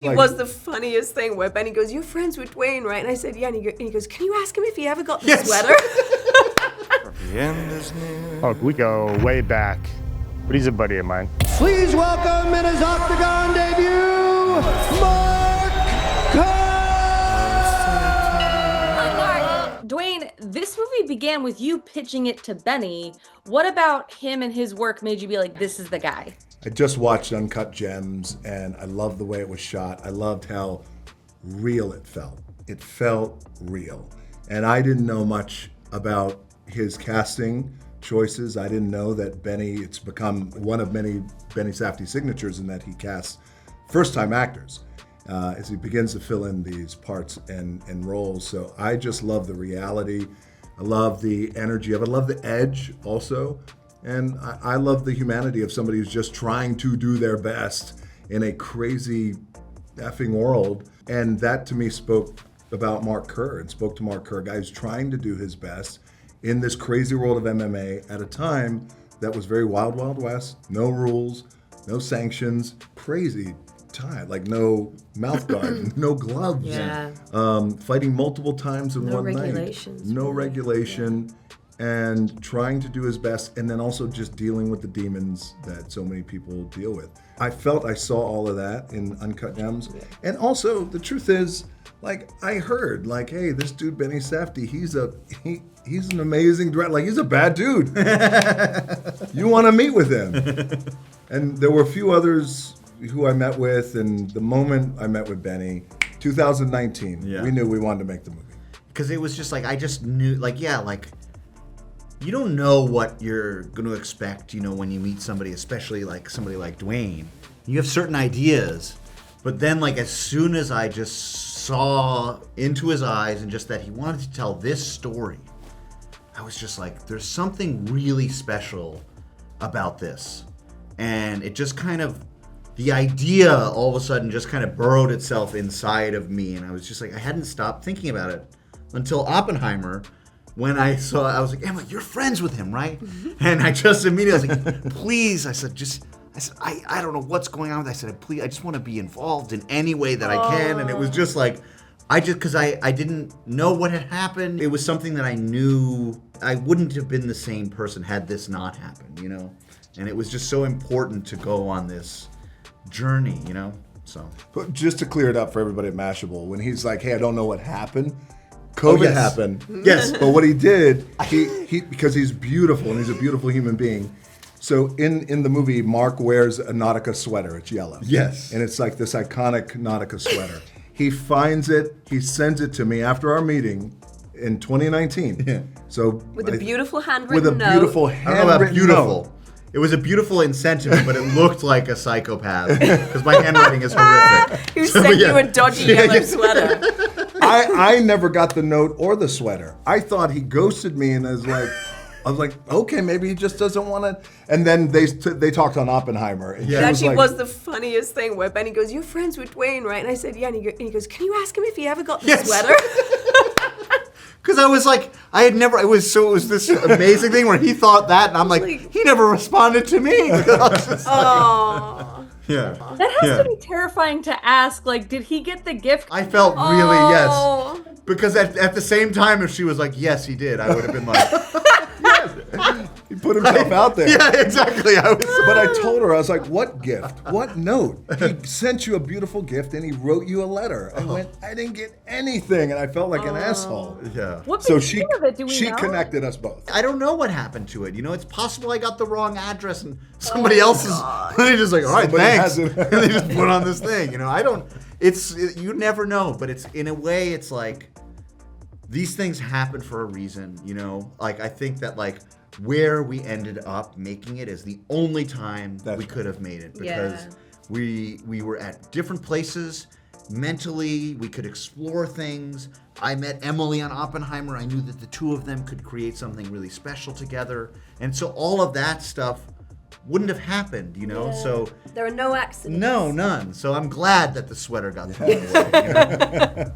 It was the funniest thing where Benny goes, "You're friends with Dwayne, right?" And I said, "Yeah." And he goes, "Can you ask him if he ever got the sweater?" The end is near. Oh, we go way back. But he's a buddy of mine. Please welcome in his Octagon debut, Mark Kerr! Dwayne, this movie began with you pitching it to Benny. What about him and his work made you be like, this is the guy? I just watched Uncut Gems, and I loved the way it was shot. I loved how real it felt. It felt real. And I didn't know much about his casting choices. I didn't know that Benny, it's become one of many Benny Safdie signatures in that he casts first-time actors as he begins to fill in these parts and roles. So I just love the reality. I love the energy of it. I love the edge also. And I love the humanity of somebody who's just trying to do their best in a crazy effing world. And that to me spoke about Mark Kerr and spoke to Mark Kerr, a guy who's trying to do his best in this crazy world of MMA at a time that was very wild, wild west. No rules, no sanctions, crazy time, like no mouth guard, no gloves, fighting multiple times in one night. No regulation. And trying to do his best, and then also just dealing with the demons that so many people deal with. I felt I saw all of that in Uncut Gems. And also, the truth is, like, I heard, like, hey, this dude, Benny Safdie, he's an amazing director. Like, he's a bad dude. You want to meet with him. And there were a few others who I met with, and the moment I met with Benny, 2019, we knew we wanted to make the movie. Because it was just like, I just knew, like, you don't know what you're going to expect, when you meet somebody, especially like somebody like Dwayne. You have certain ideas, but then like as soon as I just saw into his eyes and just that he wanted to tell this story, I was just like, there's something really special about this. And it just kind of, the idea all of a sudden just kind of burrowed itself inside of me. And I was just like, I hadn't stopped thinking about it until Oppenheimer. When I saw it, I was like, Emma, you're friends with him, right? And I just immediately was like, please, I said, I don't know what's going on. I said, please, I just want to be involved in any way that I can. And it was just like, because I didn't know what had happened. It was something that I knew I wouldn't have been the same person had this not happened, And it was just so important to go on this journey, So. But just to clear it up for everybody at Mashable, when he's like, hey, I don't know what happened. COVID happened. Yes. But what he did, he because he's beautiful and he's a beautiful human being. So in the movie, Mark wears a Nautica sweater. It's yellow. Yes. And it's like this iconic Nautica sweater. He finds it. He sends it to me after our meeting in 2019. Yeah. So with a beautiful handwritten note. With a beautiful handwritten I don't know about beautiful. Note. It was a beautiful in sentiment, but it looked like a psychopath because my handwriting is horrific. Who sent you a dodgy yellow sweater? I never got the note or the sweater. I thought he ghosted me, and I was like, okay, maybe he just doesn't want to. And then they talked on Oppenheimer. And it actually was the funniest thing where Benny goes, "You're friends with Dwayne, right?" And I said, "Yeah." And he goes, "Can you ask him if he ever got the sweater?" Because I was like, it was this amazing thing where he thought that, and I'm like, he never responded to me. Oh. Yeah. That has to be terrifying to ask. Like, did he get the gift? I felt really, yes. Because at the same time, if she was like, yes, he did, I would have been like, yes. He put himself out there. Yeah, exactly. But I told her, I was like, what gift? What note? He sent you a beautiful gift and he wrote you a letter. I went, I didn't get anything. And I felt like an asshole. Yeah. What so she know? Connected us both. I don't know what happened to it. It's possible I got the wrong address and somebody else's. They just like, all right, thanks. And they just put on this thing. You never know. But it's in a way, it's like these things happen for a reason. Like I think that like where we ended up making it is the only time we could have made it because we were at different places. Mentally, we could explore things. I met Emily on Oppenheimer. I knew that the two of them could create something really special together. And so all of that stuff wouldn't have happened, So there are no accidents. No, none. So I'm glad that the sweater got thrown away.